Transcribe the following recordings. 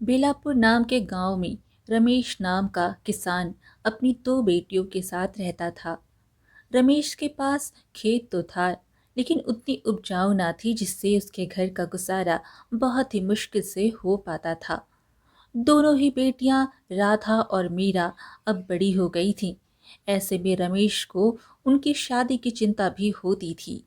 बेलापुर नाम के गांव में रमेश नाम का किसान अपनी दो बेटियों के साथ रहता था। रमेश के पास खेत तो था, लेकिन उतनी उपजाऊ ना थी जिससे उसके घर का गुजारा बहुत ही मुश्किल से हो पाता था। दोनों ही बेटियां राधा और मीरा अब बड़ी हो गई थीं। ऐसे में रमेश को उनकी शादी की चिंता भी होती थी।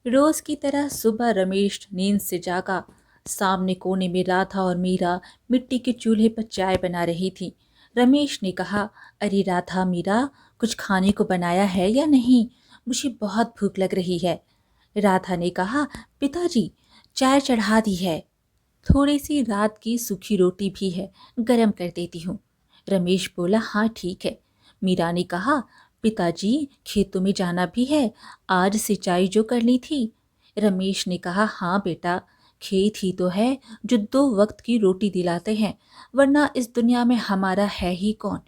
रोज की तरह सुबह रमेश नींद से जागा। सामने कोने में राधा और मीरा मिट्टी के चूल्हे पर चाय बना रही थी। रमेश ने कहा, अरे राधा, मीरा, कुछ खाने को बनाया है या नहीं? मुझे बहुत भूख लग रही है। राधा ने कहा, पिताजी, चाय चढ़ा दी है। थोड़ी सी रात की सूखी रोटी भी है, गरम कर देती हूँ। रमेश बोला, हाँ ठीक है। मीरा ने कहा, पिताजी, खेतों में जाना भी है, आज सिंचाई जो करनी थी। रमेश ने कहा, हाँ बेटा, खेत ही तो है जो दो वक्त की रोटी दिलाते हैं, वरना इस दुनिया में हमारा है ही कौन।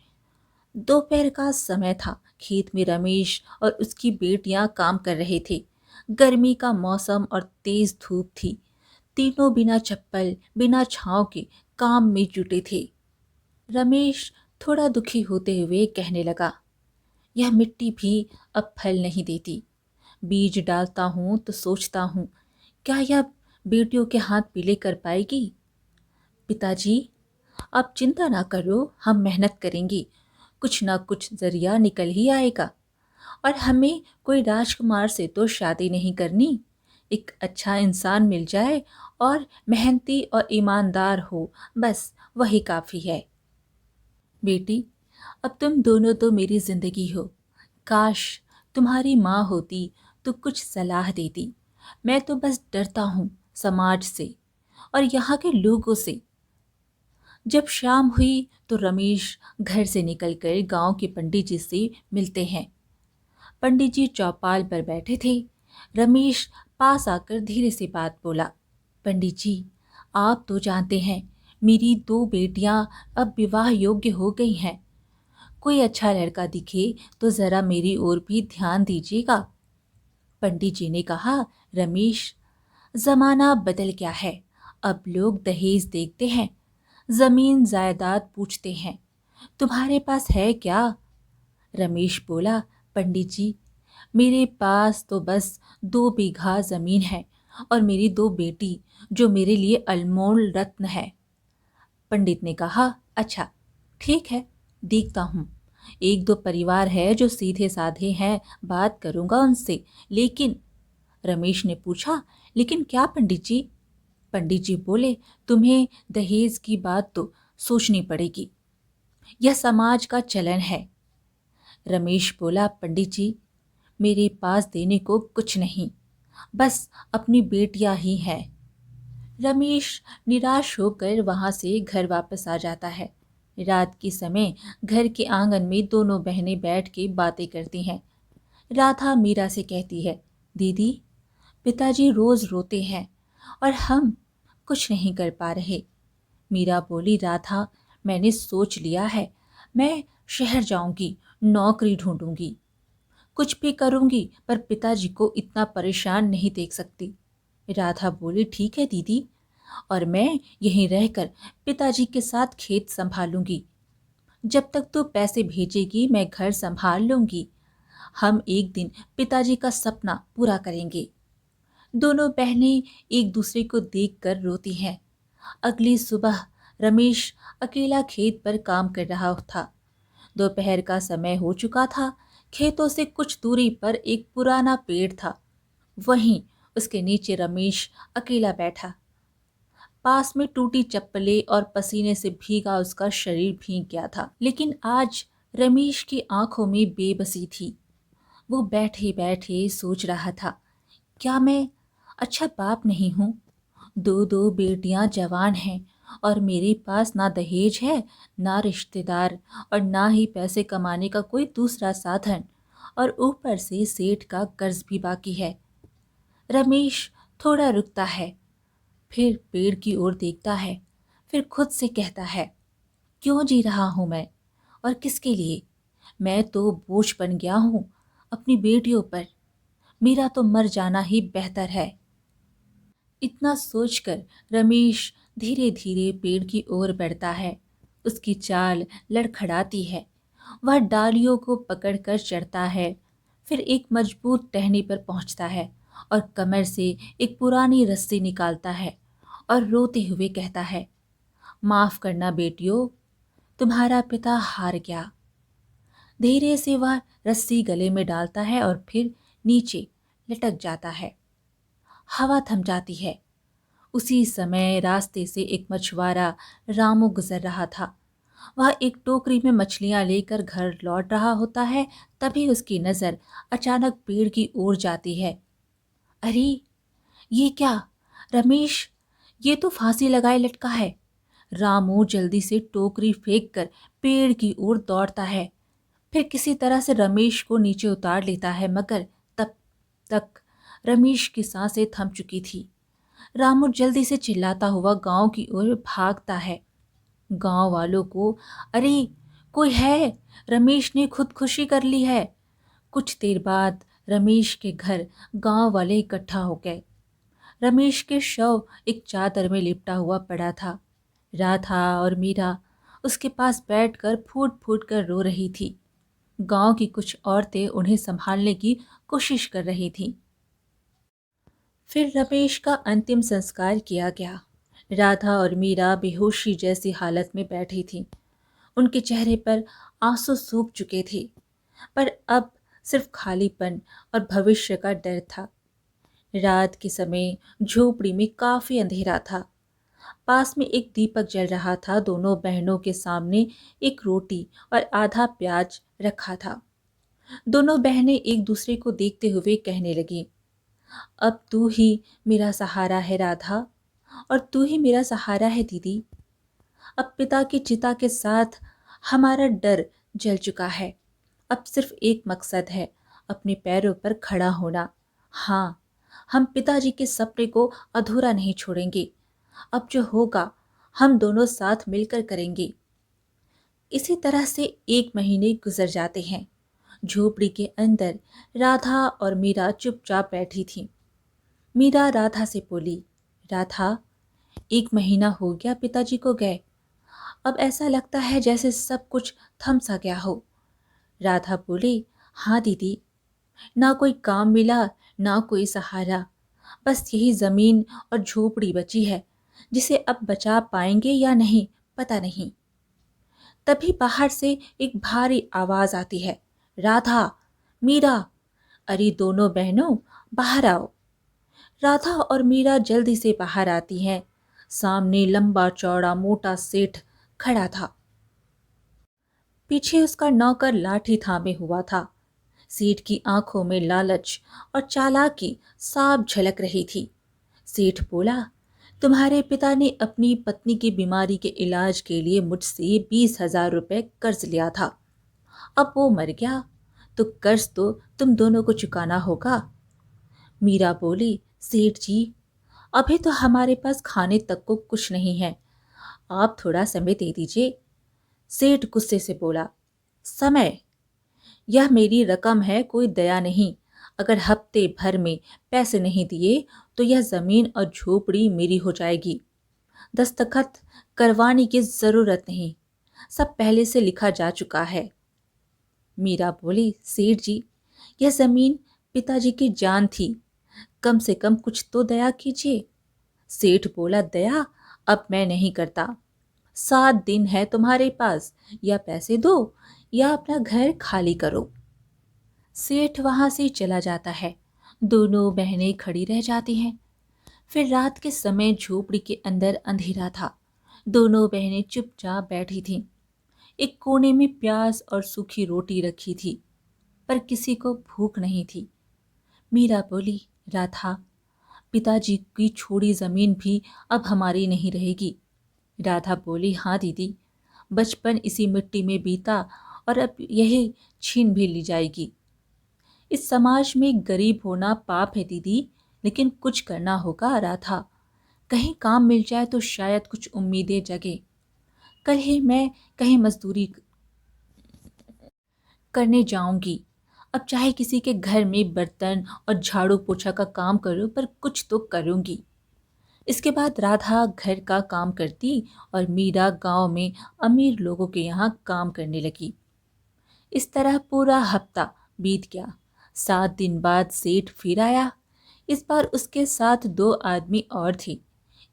दोपहर का समय था। खेत में रमेश और उसकी बेटियां काम कर रहे थे। गर्मी का मौसम और तेज धूप थी। तीनों बिना चप्पल, बिना छांव के काम में जुटे थे। रमेश थोड़ा दुखी होते हुए कहने लगा, यह मिट्टी भी अब फल नहीं देती। बीज डालता हूं तो सोचता हूं, क्या यह बेटियों के हाथ पीले कर पाएगी? पिताजी, आप चिंता ना करो, हम मेहनत करेंगे, कुछ ना कुछ जरिया निकल ही आएगा। और हमें कोई राजकुमार से तो शादी नहीं करनी। एक अच्छा इंसान मिल जाए और मेहनती और ईमानदार हो, बस वही काफ़ी है। बेटी, अब तुम दोनों तो मेरी जिंदगी हो। काश तुम्हारी माँ होती तो कुछ सलाह देती। मैं तो बस डरता हूँ समाज से और यहाँ के लोगों से। जब शाम हुई तो रमेश घर से निकलकर गांव के पंडित जी से मिलते हैं। पंडित जी चौपाल पर बैठे थे। रमेश पास आकर धीरे से बात बोला, पंडित जी, आप तो जानते हैं मेरी दो बेटियां अब विवाह योग्य हो गई हैं। कोई अच्छा लड़का दिखे तो जरा मेरी ओर भी ध्यान दीजिएगा। पंडित जी ने कहा, रमेश, जमाना बदल गया है। अब लोग दहेज देखते हैं, जमीन जायदाद पूछते हैं। तुम्हारे पास है क्या? रमेश बोला, पंडित जी, मेरे पास तो बस 2 बीघा जमीन है और मेरी दो बेटी जो मेरे लिए अनमोल रत्न है। पंडित ने कहा, अच्छा ठीक है, देखता हूँ। एक दो परिवार है जो सीधे साधे हैं, बात करूंगा उनसे। लेकिन रमेश ने पूछा, लेकिन क्या पंडित जी? पंडित जी बोले, तुम्हें दहेज की बात तो सोचनी पड़ेगी, यह समाज का चलन है। रमेश बोला, पंडित जी, मेरे पास देने को कुछ नहीं, बस अपनी बेटियां ही हैं। रमेश निराश होकर वहां से घर वापस आ जाता है। रात के समय घर के आंगन में दोनों बहनें बैठ के बातें करती हैं। राधा मीरा से कहती है, दीदी, पिताजी रोज रोते हैं और हम कुछ नहीं कर पा रहे। मीरा बोली, राधा, मैंने सोच लिया है, मैं शहर जाऊंगी, नौकरी ढूंढूंगी, कुछ भी करूंगी, पर पिताजी को इतना परेशान नहीं देख सकती। राधा बोली, ठीक है दीदी, और मैं यहीं रहकर पिताजी के साथ खेत संभालूंगी। जब तक तू पैसे भेजेगी मैं घर संभाल लूंगी। हम एक दिन पिताजी का सपना पूरा करेंगे। दोनों बहनें एक दूसरे को देखकर रोती हैं। अगली सुबह रमेश अकेला खेत पर काम कर रहा था। दोपहर का समय हो चुका था। खेतों से कुछ दूरी पर एक पुराना पेड़ था। वहीं उसके नीचे रमेश अकेला बैठा। पास में टूटी चप्पलें और पसीने से भीगा उसका शरीर भीग गया था। लेकिन आज रमेश की आंखों में बेबसी थी। वो बैठे बैठे सोच रहा था, क्या मैं अच्छा बाप नहीं हूँ? दो दो बेटियां जवान हैं और मेरे पास ना दहेज है, ना रिश्तेदार, और ना ही पैसे कमाने का कोई दूसरा साधन, और ऊपर से सेठ का कर्ज भी बाकी है। रमेश थोड़ा रुकता है, फिर पेड़ की ओर देखता है, फिर खुद से कहता है, क्यों जी रहा हूं मैं, और किसके लिए? मैं तो बोझ बन गया हूं अपनी बेटियों पर। मेरा तो मर जाना ही बेहतर है। इतना सोचकर रमेश धीरे धीरे पेड़ की ओर बढ़ता है। उसकी चाल लड़खड़ाती है। वह डालियों को पकड़कर चढ़ता है, फिर एक मजबूत टहनी पर पहुंचता है और कमर से एक पुरानी रस्सी निकालता है और रोते हुए कहता है, माफ करना बेटियों, तुम्हारा पिता हार गया। धीरे से वह रस्सी गले में डालता है और फिर नीचे लटक जाता है। हवा थम जाती है। उसी समय रास्ते से एक मछुआरा रामू गुजर रहा था। वह एक टोकरी में मछलियां लेकर घर लौट रहा होता है। तभी उसकी नजर अचानक पेड़ की ओर जाती है। अरे, ये क्या? रमेश, ये तो फांसी लगाए लटका है। रामू जल्दी से टोकरी फेंक कर पेड़ की ओर दौड़ता है। फिर किसी तरह से रमेश को नीचे उतार लेता है, मगर तब तक रमेश की सांसें थम चुकी थी। रामू जल्दी से चिल्लाता हुआ गांव की ओर भागता है। गांव वालों को, अरे कोई है, रमेश ने खुदकुशी कर ली है। कुछ देर बाद रमेश के घर गांव वाले इकट्ठा हो गए। रमेश के शव एक चादर में लिपटा हुआ पड़ा था। राधा और मीरा उसके पास बैठकर फूट फूट कर रो रही थी। गांव की कुछ औरतें उन्हें संभालने की कोशिश कर रही थीं। फिर रमेश का अंतिम संस्कार किया गया। राधा और मीरा बेहोशी जैसी हालत में बैठी थीं। उनके चेहरे पर आंसू सूख चुके थे, पर अब सिर्फ खालीपन और भविष्य का डर था। रात के समय झोपड़ी में काफी अंधेरा था। पास में एक दीपक जल रहा था। दोनों बहनों के सामने एक रोटी और आधा प्याज रखा था। दोनों बहनें एक दूसरे को देखते हुए कहने लगी, अब तू ही मेरा सहारा है राधा, और तू ही मेरा सहारा है दीदी। अब पिता की चिता के साथ हमारा डर जल चुका है। अब सिर्फ एक मकसद है, अपने पैरों पर खड़ा होना। हाँ, हम पिताजी के सपने को अधूरा नहीं छोड़ेंगे। अब जो होगा हम दोनों साथ मिलकर करेंगे। इसी तरह से 1 महीने गुजर जाते हैं। झोपड़ी के अंदर राधा और मीरा चुपचाप बैठी थीं। मीरा राधा से बोली, राधा, 1 महीना हो गया पिताजी को गए। अब ऐसा लगता है जैसे सब कुछ थम सा गया हो। राधा बोली, हाँ दीदी, ना कोई काम मिला, ना कोई सहारा। बस यही जमीन और झोपड़ी बची है, जिसे अब बचा पाएंगे या नहीं पता नहीं। तभी बाहर से एक भारी आवाज आती है, राधा, मीरा, अरे दोनों बहनों, बाहर आओ। राधा और मीरा जल्दी से बाहर आती हैं। सामने लंबा चौड़ा मोटा सेठ खड़ा था। पीछे उसका नौकर लाठी थामे हुआ था। सेठ की आंखों में लालच और चालाकी साफ झलक रही थी। सेठ बोला, तुम्हारे पिता ने अपनी पत्नी की बीमारी के इलाज के लिए मुझसे 20,000 रुपए कर्ज लिया था। अब वो मर गया तो कर्ज तो तुम दोनों को चुकाना होगा। मीरा बोली, सेठ जी, अभी तो हमारे पास खाने तक को कुछ नहीं है, आप थोड़ा समय दे दीजिए। सेठ गुस्से से बोला, समय? यह मेरी रकम है, कोई दया नहीं। अगर हफ्ते भर में पैसे नहीं दिए तो यह जमीन और झोपड़ी मेरी हो जाएगी। दस्तखत करवाने की जरूरत नहीं, सब पहले से लिखा जा चुका है। मीरा बोली, सेठ जी, यह जमीन पिताजी की जान थी, कम से कम कुछ तो दया कीजिए। सेठ बोला, दया अब मैं नहीं करता। 7 दिन है तुम्हारे पास, या पैसे दो या अपना घर खाली करो। सेठ वहां से चला जाता है। दोनों बहनें खड़ी रह जाती हैं। फिर रात के समय झोपड़ी के अंदर अंधेरा था। दोनों बहनें चुपचाप बैठी थीं। एक कोने में प्याज और सूखी रोटी रखी थी, पर किसी को भूख नहीं थी। मीरा बोली, राधा, पिताजी की छोड़ी जमीन भी अब हमारी नहीं रहेगी। राधा बोली, हाँ दीदी, बचपन इसी मिट्टी में बीता और अब यही छीन भी ली जाएगी। इस समाज में गरीब होना पाप है दीदी, लेकिन कुछ करना होगा राधा। कहीं काम मिल जाए तो शायद कुछ उम्मीदें जगे। कल ही मैं कहीं मजदूरी करने जाऊंगी। अब चाहे किसी के घर में बर्तन और झाड़ू पोछा का काम करूं, पर कुछ तो करूंगी। इसके बाद राधा घर का काम करती और मीरा गांव में अमीर लोगों के यहाँ काम करने लगी। इस तरह पूरा हफ्ता बीत गया। 7 दिन बाद सेठ फिर आया। इस बार उसके साथ 2 आदमी और थे,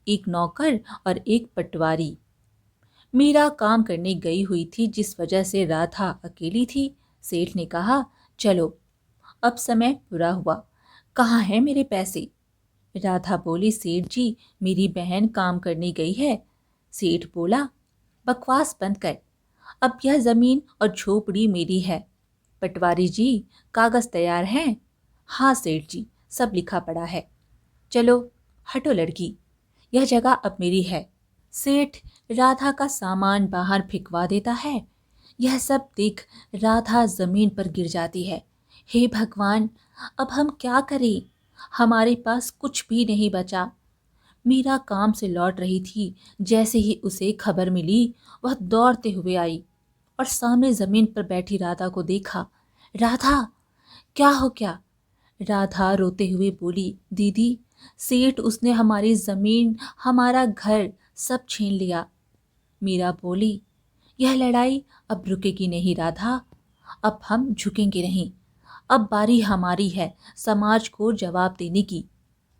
एक नौकर और एक पटवारी। मीरा काम करने गई हुई थी, जिस वजह से राधा अकेली थी। सेठ ने कहा, चलो अब समय पूरा हुआ, कहाँ हैं मेरे पैसे? राधा बोली, सेठ जी मेरी बहन काम करने गई है। सेठ बोला, बकवास बंद कर, अब यह जमीन और झोपड़ी मेरी है। पटवारी जी, कागज तैयार हैं? हाँ सेठ जी, सब लिखा पड़ा है। चलो हटो लड़की, यह जगह अब मेरी है। सेठ राधा का सामान बाहर फेंकवा देता है। यह सब देख राधा जमीन पर गिर जाती है। हे भगवान, अब हम क्या करें? हमारे पास कुछ भी नहीं बचा। मीरा काम से लौट रही थी। जैसे ही उसे खबर मिली, वह दौड़ते हुए आई और सामने जमीन पर बैठी राधा को देखा। राधा, क्या हो क्या? राधा रोते हुए बोली, दीदी, सेठ उसने हमारी जमीन, हमारा घर सब छीन लिया। मीरा बोली, यह लड़ाई अब रुकेगी नहीं राधा, अब हम झुकेंगे नहीं। अब बारी हमारी है समाज को जवाब देने की।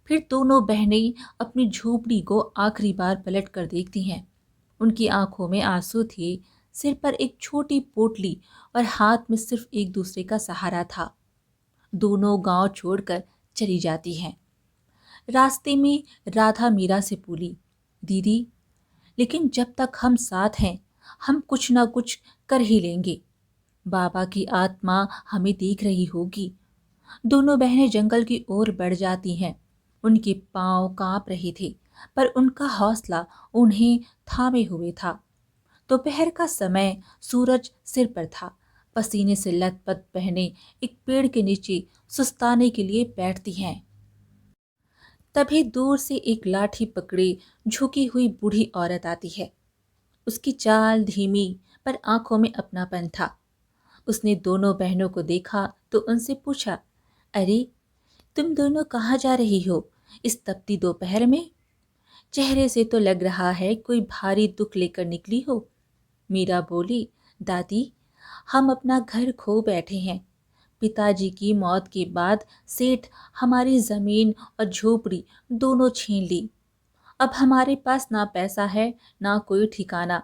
फिर दोनों बहनें अपनी झोपड़ी को आखिरी बार पलट कर देखती हैं। उनकी आंखों में आंसू थे, सिर पर एक छोटी पोटली और हाथ में सिर्फ एक दूसरे का सहारा था। दोनों गांव छोड़कर चली जाती हैं। रास्ते में राधा मीरा से बोली, दीदी, लेकिन जब तक हम साथ हैं, हम कुछ ना कुछ कर ही लेंगे। बाबा की आत्मा हमें देख रही होगी। दोनों बहनें जंगल की ओर बढ़ जाती हैं। उनके पांव कांप रहे थे, पर उनका हौसला उन्हें थामे हुए था। दोपहर का समय, सूरज सिर पर था। पसीने से लथपथ बहनें एक पेड़ के नीचे सुस्ताने के लिए बैठती हैं। तभी दूर से एक लाठी पकड़े झुकी हुई बूढ़ी औरत आती है। उसकी चाल धीमी, पर आंखों में अपनापन था। उसने दोनों बहनों को देखा तो उनसे पूछा, अरे, तुम दोनों कहाँ जा रही हो इस तपती दोपहर में? चेहरे से तो लग रहा है कोई भारी दुख लेकर निकली हो। मीरा बोली, दादी, हम अपना घर खो बैठे हैं। पिताजी की मौत के बाद सेठ हमारी जमीन और झोपड़ी दोनों छीन ली। अब हमारे पास ना पैसा है, ना कोई ठिकाना।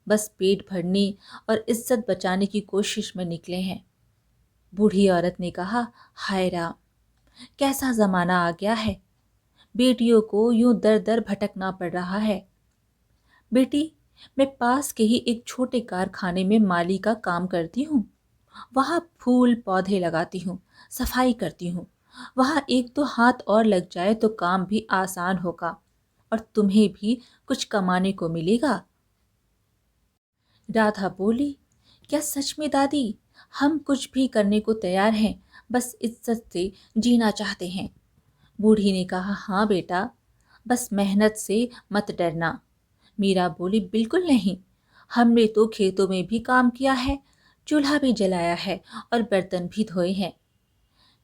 बस पेट भरने और इज्जत बचाने की कोशिश में निकले हैं। बूढ़ी औरत ने कहा, हाय राम, कैसा जमाना आ गया है। बेटियों को यूं दर दर भटकना पड़ रहा है। बेटी, मैं पास के ही एक छोटे कारखाने में माली का काम करती हूँ। वहाँ फूल पौधे लगाती हूँ, सफाई करती हूँ। वहाँ एक दो हाथ और लग जाए तो काम भी आसान होगा और तुम्हें भी कुछ कमाने को मिलेगा। राधा बोली, क्या सच में दादी? हम कुछ भी करने को तैयार हैं, बस इज्जत से जीना चाहते हैं। बूढ़ी ने कहा, हाँ बेटा, बस मेहनत से मत डरना। मीरा बोली, बिल्कुल नहीं, हमने तो खेतों में भी काम किया है, चूल्हा भी जलाया है और बर्तन भी धोए हैं।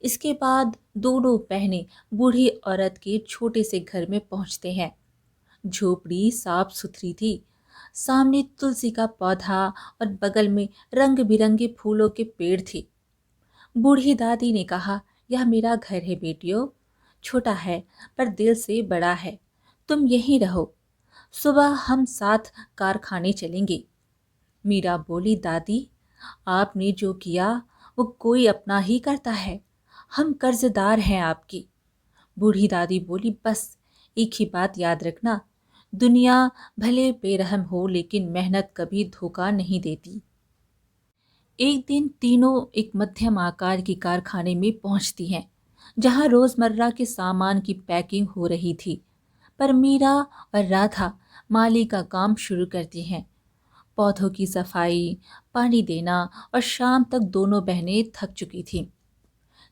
इसके बाद दोनों बहनें बूढ़ी औरत के छोटे से घर में पहुंचते हैं। झोपड़ी साफ सुथरी थी। सामने तुलसी का पौधा और बगल में रंग बिरंगे फूलों के पेड़ थे। बूढ़ी दादी ने कहा, यह मेरा घर है बेटियों, छोटा है पर दिल से बड़ा है। तुम यहीं रहो, सुबह हम साथ कारखाने चलेंगे। मीरा बोली, दादी, आपने जो किया वो कोई अपना ही करता है। हम कर्जदार हैं आपकी। बूढ़ी दादी बोली, बस एक ही बात याद रखना, दुनिया भले बेरहम हो लेकिन मेहनत कभी धोखा नहीं देती। एक दिन तीनों एक मध्यम आकार के कारखाने में पहुंचती हैं, जहां रोजमर्रा के सामान की पैकिंग हो रही थी। पर मीरा और राधा माली का काम शुरू करती हैं। पौधों की सफाई, पानी देना, और शाम तक दोनों बहनें थक चुकी थीं।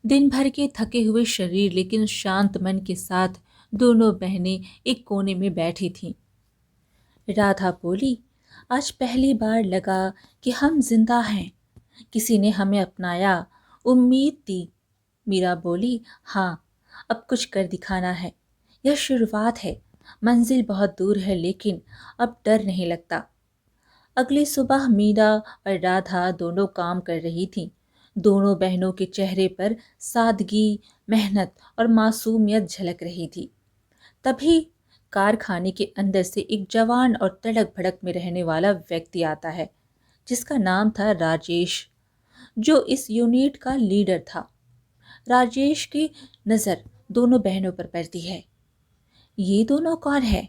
दिन भर के थके हुए शरीर लेकिन शांत मन के साथ दोनों बहनें एक कोने में बैठी थीं। राधा बोली, आज पहली बार लगा कि हम जिंदा हैं। किसी ने हमें अपनाया, उम्मीद दी। मीरा बोली, हाँ, अब कुछ कर दिखाना है। यह शुरुआत है, मंजिल बहुत दूर है लेकिन अब डर नहीं लगता। अगली सुबह मीरा और राधा दोनों काम कर रही थीं। दोनों बहनों के चेहरे पर सादगी, मेहनत और मासूमियत झलक रही थी। तभी कारखाने के अंदर से एक जवान और तड़क भड़क में रहने वाला व्यक्ति आता है, जिसका नाम था राजेश, जो इस यूनिट का लीडर था। राजेश की नज़र दोनों बहनों पर पड़ती है। ये दोनों कौन है?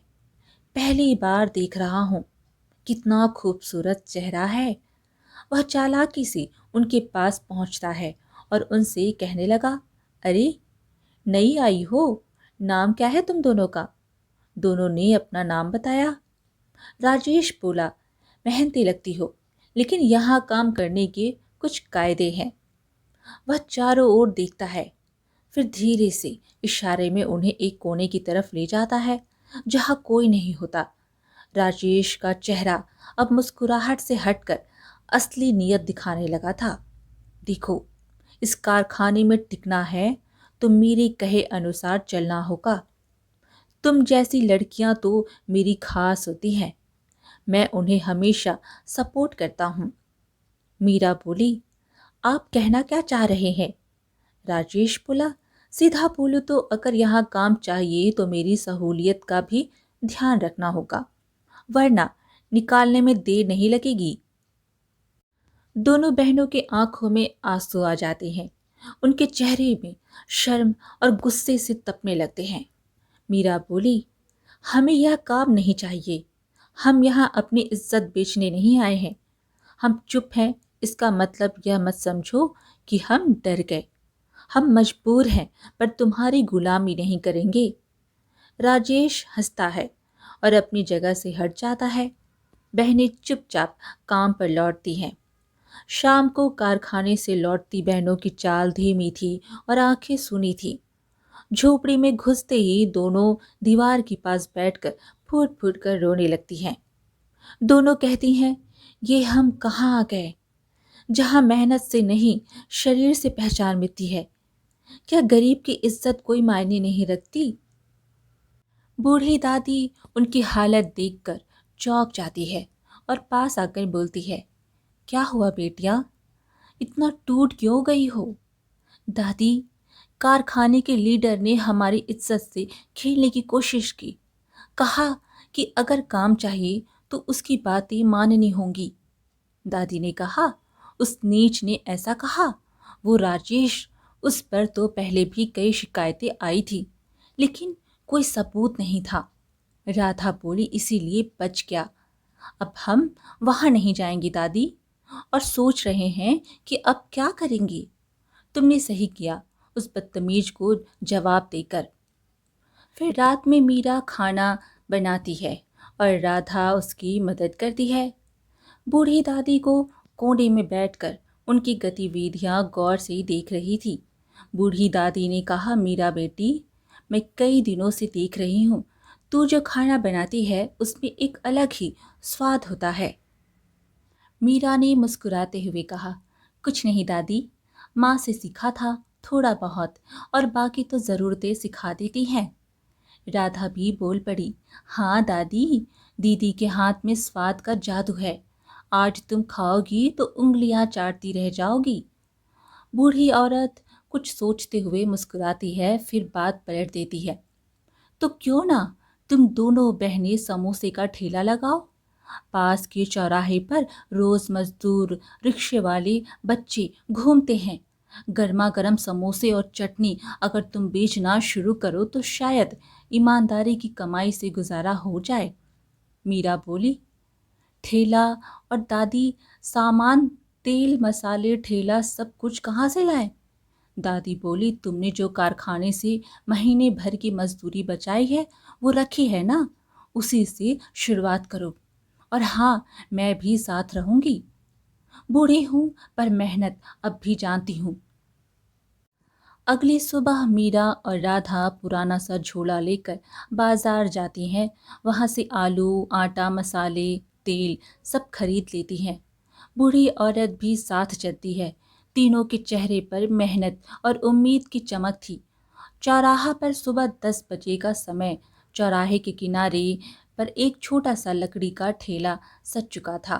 पहली बार देख रहा हूँ। कितना खूबसूरत चेहरा है। वह चालाकी से उनके पास पहुंचता है और उनसे कहने लगा, अरे, नई आई हो, नाम क्या है तुम दोनों का? दोनों ने अपना नाम बताया। राजेश बोला, मेहनती लगती हो, लेकिन यहाँ काम करने के कुछ कायदे हैं। वह चारों ओर देखता है, फिर धीरे से इशारे में उन्हें एक कोने की तरफ ले जाता है जहाँ कोई नहीं होता। राजेश का चेहरा अब मुस्कुराहट से हटकर असली नीयत दिखाने लगा था। देखो, इस कारखाने में टिकना है तो मेरे कहे अनुसार चलना होगा। तुम जैसी लड़कियां तो मेरी खास होती हैं। मैं उन्हें हमेशा सपोर्ट करता हूँ। मीरा बोली, आप कहना क्या चाह रहे हैं? राजेश बोला, सीधा बोलो तो अगर यहाँ काम चाहिए तो मेरी सहूलियत का भी ध्यान रखना होगा, वरना निकालने में देर नहीं लगेगी। दोनों बहनों के आंखों में आंसू आ जाते हैं। उनके चेहरे में शर्म और गुस्से से तपने लगते हैं। मीरा बोली, हमें यह काम नहीं चाहिए। हम यहाँ अपनी इज्जत बेचने नहीं आए हैं। हम चुप हैं, इसका मतलब यह मत समझो कि हम डर गए। हम मजबूर हैं, पर तुम्हारी गुलामी नहीं करेंगे। राजेश हंसता है और अपनी जगह से हट जाता है। बहनें चुपचाप काम पर लौटती हैं। शाम को कारखाने से लौटती बहनों की चाल धीमी थी और आंखें सूनी थी। झोपड़ी में घुसते ही दोनों दीवार के पास बैठकर फूट फूट कर रोने लगती हैं। दोनों कहती हैं, ये हम कहाँ आ गए, जहाँ मेहनत से नहीं शरीर से पहचान मिलती है। क्या गरीब की इज्जत कोई मायने नहीं रखती? बूढ़ी दादी उनकी हालत देखकर चौंक जाती है और पास आकर बोलती है, क्या हुआ बेटिया, इतना टूट क्यों गई हो? दादी, कारखाने के लीडर ने हमारी इज्जत से खेलने की कोशिश की। कहा कि अगर काम चाहिए तो उसकी बातें माननी होंगी। दादी ने कहा, उस नीच ने ऐसा कहा। वो राजेश, उस पर तो पहले भी कई शिकायतें आई थी, लेकिन कोई सबूत नहीं था। राधा बोली, इसीलिए बच गया। अब हम वहां नहीं जाएंगे दादी, और सोच रहे हैं कि अब क्या करेंगे। तुमने सही किया उस बदतमीज को जवाब देकर। फिर रात में मीरा खाना बनाती है और राधा उसकी मदद करती है। बूढ़ी दादी को कोने में बैठकर उनकी गतिविधियां गौर से देख रही थी। बूढ़ी दादी ने कहा, मीरा बेटी, मैं कई दिनों से देख रही हूँ, तू जो खाना बनाती है उसमें एक अलग ही स्वाद होता है। मीरा ने मुस्कुराते हुए कहा, कुछ नहीं दादी, माँ से सीखा था थोड़ा बहुत, और बाकी तो ज़रूरतें सिखा देती हैं। राधा भी बोल पड़ी, हाँ दादी, दीदी के हाथ में स्वाद का जादू है। आज तुम खाओगी तो उंगलियां चाटती रह जाओगी। बूढ़ी औरत कुछ सोचते हुए मुस्कुराती है, फिर बात पलट देती है, तो क्यों ना तुम दोनों बहनें समोसे का ठेला लगाओ। पास के चौराहे पर रोज मजदूर, रिक्शे वाले बच्चे घूमते हैं। गर्मा गर्म समोसे और चटनी अगर तुम बेचना शुरू करो तो शायद ईमानदारी की कमाई से गुजारा हो जाए। मीरा बोली, ठेला और दादी, सामान, तेल मसाले, ठेला, सब कुछ कहाँ से लाएं? दादी बोली, तुमने जो कारखाने से महीने भर की मजदूरी बचाई है वो रखी है ना, उसी से शुरुआत करो। और हाँ, मैं भी साथ रहूंगी। बूढ़ी हूँ पर मेहनत अब भी जानती हूँ। अगली सुबह मीरा और राधा पुराना सा झोला लेकर बाजार जाती हैं। वहाँ से आलू, आटा, मसाले, तेल सब खरीद लेती हैं। बूढ़ी औरत भी साथ चलती है। तीनों के चेहरे पर मेहनत और उम्मीद की चमक थी। चौराहा पर सुबह 10 बजे का समय चौराहे के किनारे पर एक छोटा सा लकड़ी का ठेला सज चुका था।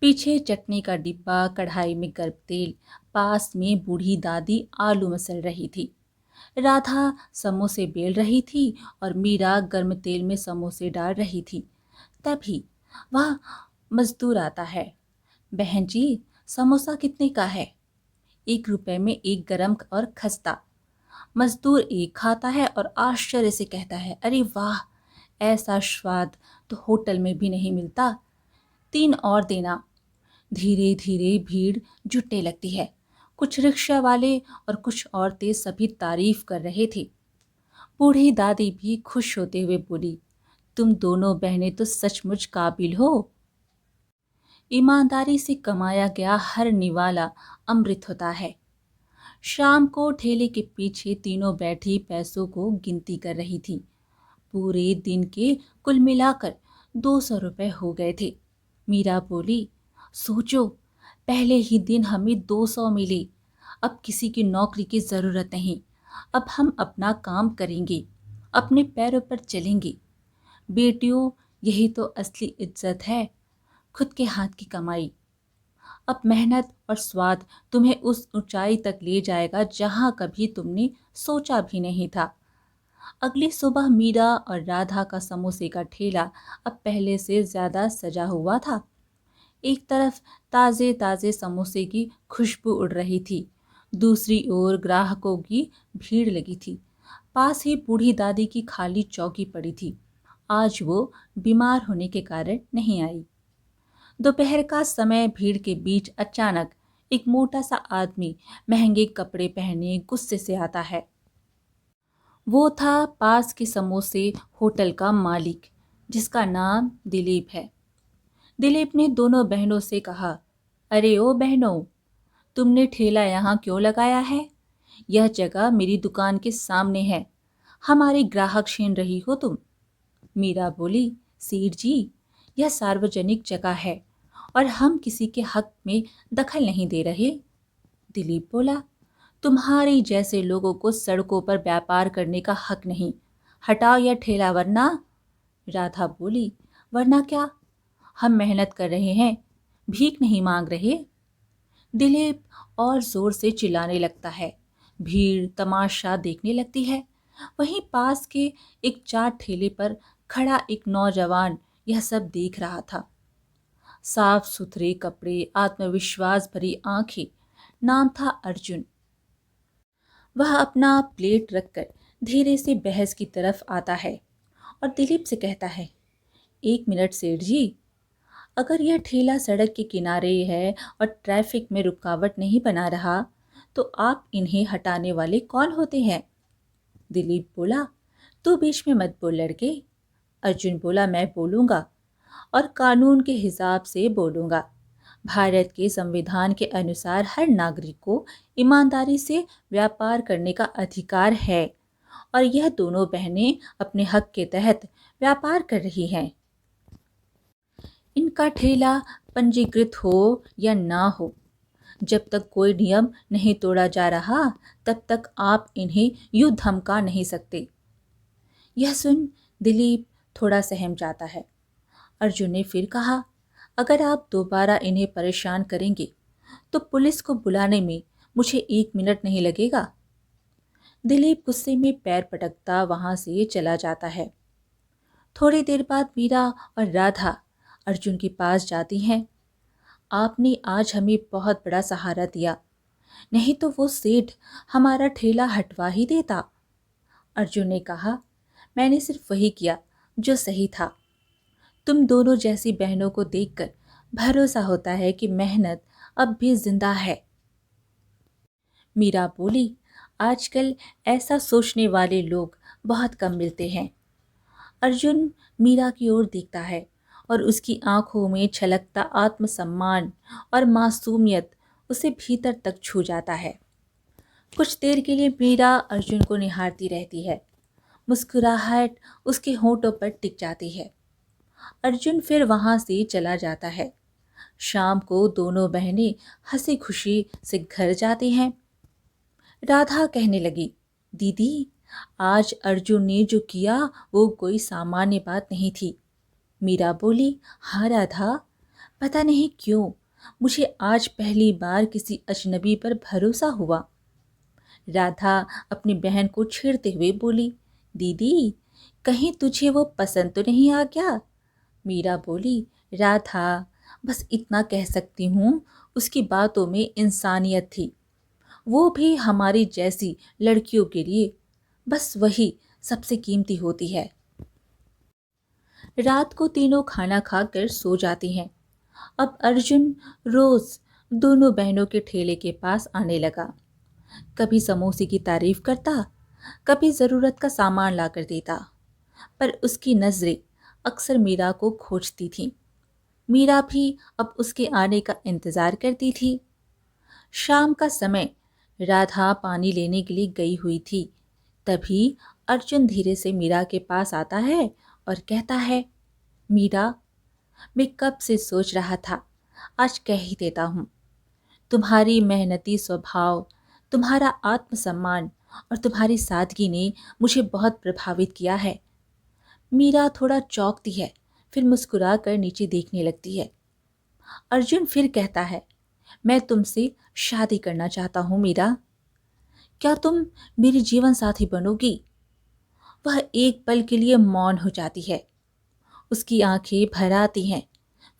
पीछे चटनी का डिब्बा, कढ़ाई में गर्म तेल, पास में बूढ़ी दादी आलू मसल रही थी। राधा समोसे बेल रही थी और मीरा गर्म तेल में समोसे डाल रही थी। तभी वह मजदूर आता है। बहन जी, समोसा कितने का है? 1 रुपए में एक गरम और खस्ता। मजदूर एक खाता है और आश्चर्य से कहता है, अरे वाह, ऐसा स्वाद तो होटल में भी नहीं मिलता। 3 और देना। धीरे धीरे भीड़ जुटने लगती है। कुछ रिक्शा वाले और कुछ औरतें सभी तारीफ कर रहे थे। बूढ़ी दादी भी खुश होते हुए बोली, तुम दोनों बहनें तो सचमुच काबिल हो। ईमानदारी से कमाया गया हर निवाला अमृत होता है। शाम को ठेले के पीछे तीनों बैठी पैसों को गिनती कर रही थी। पूरे दिन के कुल मिलाकर 200 रुपए हो गए थे। मीरा बोली, सोचो, पहले ही दिन हमें 200 मिले। अब किसी की नौकरी की जरूरत नहीं। अब हम अपना काम करेंगे, अपने पैरों पर चलेंगे। बेटियों, यही तो असली इज्जत है, खुद के हाथ की कमाई। अब मेहनत और स्वाद तुम्हें उस ऊंचाई तक ले जाएगा जहां कभी तुमने सोचा भी नहीं था। अगली सुबह मीरा और राधा का समोसे का ठेला अब पहले से ज्यादा सजा हुआ था। एक तरफ ताजे ताजे समोसे की खुशबू उड़ रही थी, दूसरी ओर ग्राहकों की भीड़ लगी थी। पास ही बूढ़ी दादी की खाली चौकी पड़ी थी। आज वो बीमार होने के कारण नहीं आई। दोपहर का समय भीड़ के बीच अचानक एक मोटा सा आदमी महंगे कपड़े पहने गुस्से से आता है। वो था पास के समोसे होटल का मालिक, जिसका नाम दिलीप है। दिलीप ने दोनों बहनों से कहा, अरे ओ बहनों, तुमने ठेला यहाँ क्यों लगाया है? यह जगह मेरी दुकान के सामने है। हमारे ग्राहक छीन रही हो तुम। मीरा बोली, सेठ जी, यह सार्वजनिक जगह है और हम किसी के हक में दखल नहीं दे रहे। दिलीप बोला, तुम्हारे जैसे लोगों को सड़कों पर व्यापार करने का हक नहीं। हटाओ यह ठेला वरना। राधा बोली, वरना क्या? हम मेहनत कर रहे हैं, भीख नहीं मांग रहे। दिलीप और जोर से चिल्लाने लगता है। भीड़ तमाशा देखने लगती है। वहीं पास के एक चाट ठेले पर खड़ा एक नौजवान यह सब देख रहा था। साफ सुथरे कपड़े, आत्मविश्वास भरी आंखें, नाम था अर्जुन। वह अपना प्लेट रखकर धीरे से बहस की तरफ आता है और दिलीप से कहता है, 1 मिनट सेठ जी, अगर यह ठेला सड़क के किनारे है और ट्रैफिक में रुकावट नहीं बना रहा, तो आप इन्हें हटाने वाले कौन होते हैं? दिलीप बोला, तू बीच में मत बोल लड़के। अर्जुन बोला, मैं बोलूंगा और कानून के हिसाब से बोलूंगा। भारत के संविधान के अनुसार हर नागरिक को ईमानदारी से व्यापार करने का अधिकार है और यह दोनों बहनें अपने हक के तहत व्यापार कर रही हैं। इनका ठेला पंजीकृत हो या ना हो, जब तक कोई नियम नहीं तोड़ा जा रहा, तब तक आप इन्हें यूं धमका नहीं सकते। यह सुन दिलीप थोड़ा सहम जाता है। अर्जुन ने फिर कहा, अगर आप दोबारा इन्हें परेशान करेंगे तो पुलिस को बुलाने में मुझे 1 मिनट नहीं लगेगा। दिलीप गुस्से में पैर पटकता वहां से चला जाता है। थोड़ी देर बाद मीरा और राधा अर्जुन के पास जाती हैं। आपने आज हमें बहुत बड़ा सहारा दिया, नहीं तो वो सेठ हमारा ठेला हटवा ही देता। अर्जुन ने कहा, मैंने सिर्फ वही किया जो सही था। तुम दोनों जैसी बहनों को देखकर भरोसा होता है कि मेहनत अब भी जिंदा है। मीरा बोली, आजकल ऐसा सोचने वाले लोग बहुत कम मिलते हैं। अर्जुन मीरा की ओर देखता है और उसकी आंखों में छलकता आत्मसम्मान और मासूमियत उसे भीतर तक छू जाता है। कुछ देर के लिए मीरा अर्जुन को निहारती रहती है। मुस्कुराहट उसके होंठों पर टिक जाती है। अर्जुन फिर वहां से चला जाता है। शाम को दोनों बहनें हंसी खुशी से घर जाती हैं। राधा कहने लगी, दीदी, आज अर्जुन ने जो किया वो कोई सामान्य बात नहीं थी। मीरा बोली, हाँ राधा, पता नहीं क्यों मुझे आज पहली बार किसी अजनबी पर भरोसा हुआ। राधा अपनी बहन को छेड़ते हुए बोली, दीदी कहीं तुझे वो पसंद तो नहीं आ गया? मीरा बोली, राधा बस इतना कह सकती हूँ, उसकी बातों में इंसानियत थी, वो भी हमारी जैसी लड़कियों के लिए, बस वही सबसे कीमती होती है। रात को तीनों खाना खाकर सो जाती हैं। अब अर्जुन रोज दोनों बहनों के ठेले के पास आने लगा। कभी समोसे की तारीफ करता, कभी ज़रूरत का सामान ला कर देता, पर उसकी नज़रें अक्सर मीरा को खोजती थीं। मीरा भी अब उसके आने का इंतज़ार करती थी। शाम का समय, राधा पानी लेने के लिए गई हुई थी। तभी अर्जुन धीरे से मीरा के पास आता है और कहता है, मीरा, मैं कब से सोच रहा था, आज कह ही देता हूँ। तुम्हारी मेहनती स्वभाव, तुम्हारा आत्मसम्मान और तुम्हारी सादगी ने मुझे बहुत प्रभावित किया है। मीरा थोड़ा चौंकती है, फिर मुस्कुरा कर नीचे देखने लगती है। अर्जुन फिर कहता है, मैं तुमसे शादी करना चाहता हूँ मीरा। क्या तुम मेरी जीवन साथी बनोगी? वह एक पल के लिए मौन हो जाती है। उसकी आंखें भर आती हैं,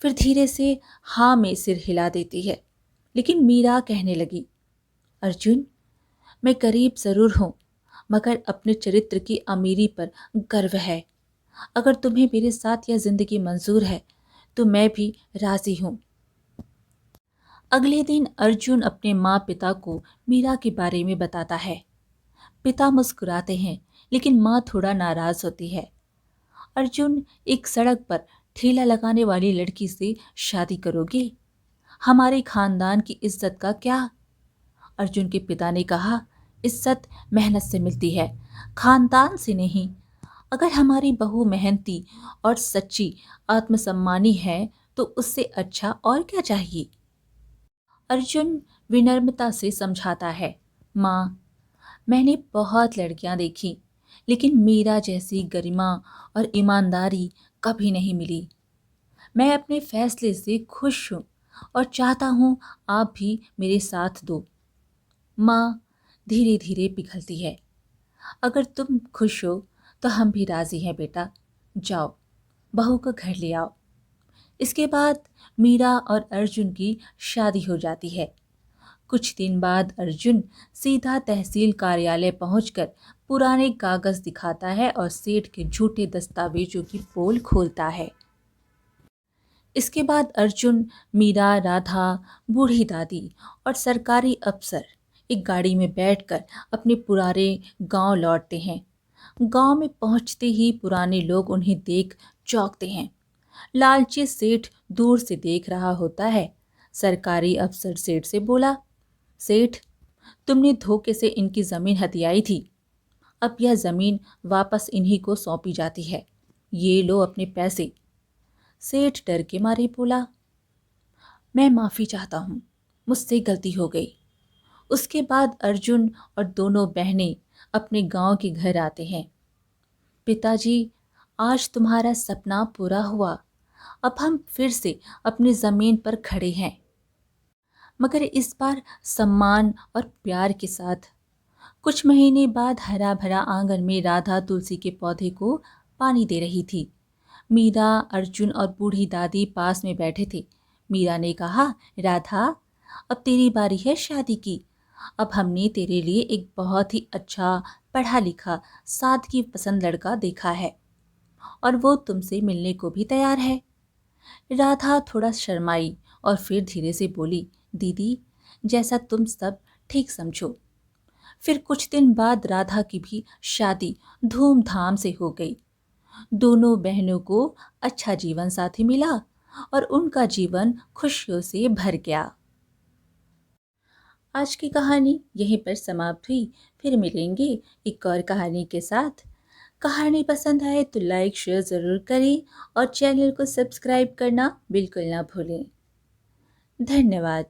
फिर धीरे से हाँ में सिर हिला देती है। लेकिन मीरा कहने लगी, अर्जुन, मैं करीब ज़रूर हूँ, मगर अपने चरित्र की अमीरी पर गर्व है। अगर तुम्हें मेरे साथ यह ज़िंदगी मंजूर है तो मैं भी राज़ी हूँ। अगले दिन अर्जुन अपने माँ पिता को मीरा के बारे में बताता है। पिता मुस्कुराते हैं, लेकिन माँ थोड़ा नाराज़ होती है। अर्जुन, एक सड़क पर ठेला लगाने वाली लड़की से शादी करोगे? हमारे खानदान की इज्जत का क्या? अर्जुन के पिता ने कहा, इज्जत मेहनत से मिलती है, खानदान से नहीं। अगर हमारी बहू मेहनती और सच्ची आत्मसम्मानी है तो उससे अच्छा और क्या चाहिए? अर्जुन विनम्रता से समझाता है, माँ, मैंने बहुत लड़कियां देखी, लेकिन मीरा जैसी गरिमा और ईमानदारी कभी नहीं मिली। मैं अपने फैसले से खुश हूँ और चाहता हूँ आप भी मेरे साथ दो। माँ धीरे धीरे पिघलती है। अगर तुम खुश हो तो हम भी राजी हैं बेटा, जाओ बहू को घर ले आओ। इसके बाद मीरा और अर्जुन की शादी हो जाती है। कुछ दिन बाद अर्जुन सीधा तहसील कार्यालय पहुंचकर पुराने कागज दिखाता है और सेठ के झूठे दस्तावेजों की पोल खोलता है। इसके बाद अर्जुन, मीरा, राधा, बूढ़ी दादी और सरकारी अफसर एक गाड़ी में बैठकर अपने पुराने गांव लौटते हैं। गांव में पहुंचते ही पुराने लोग उन्हें देख चौंकते हैं। लालची सेठ दूर से देख रहा होता है। सरकारी अफसर सेठ से बोला, सेठ, तुमने धोखे से इनकी जमीन हथियाई थी, अब यह जमीन वापस इन्हीं को सौंपी जाती है, ये लो अपने पैसे। सेठ डर के मारे बोला, मैं माफ़ी चाहता हूँ, मुझसे गलती हो गई। उसके बाद अर्जुन और दोनों बहनें अपने गांव के घर आते हैं। पिताजी, आज तुम्हारा सपना पूरा हुआ, अब हम फिर से अपनी ज़मीन पर खड़े हैं, मगर इस बार सम्मान और प्यार के साथ। कुछ महीने बाद हरा भरा आंगन में राधा तुलसी के पौधे को पानी दे रही थी। मीरा, अर्जुन और बूढ़ी दादी पास में बैठे थे। मीरा ने कहा, राधा, अब तेरी बारी है शादी की। अब हमने तेरे लिए एक बहुत ही अच्छा, पढ़ा लिखा, सादगी पसंद लड़का देखा है और वो तुमसे मिलने को भी तैयार है। राधा थोड़ा शर्माई और फिर धीरे से बोली, दीदी, जैसा तुम सब ठीक समझो। फिर कुछ दिन बाद राधा की भी शादी धूमधाम से हो गई। दोनों बहनों को अच्छा जीवन साथी मिला और उनका जीवन खुशियों से भर गया। आज की कहानी यहीं पर समाप्त हुई। फिर मिलेंगे एक और कहानी के साथ। कहानी पसंद आए तो लाइक शेयर ज़रूर करें और चैनल को सब्सक्राइब करना बिल्कुल ना भूलें। धन्यवाद।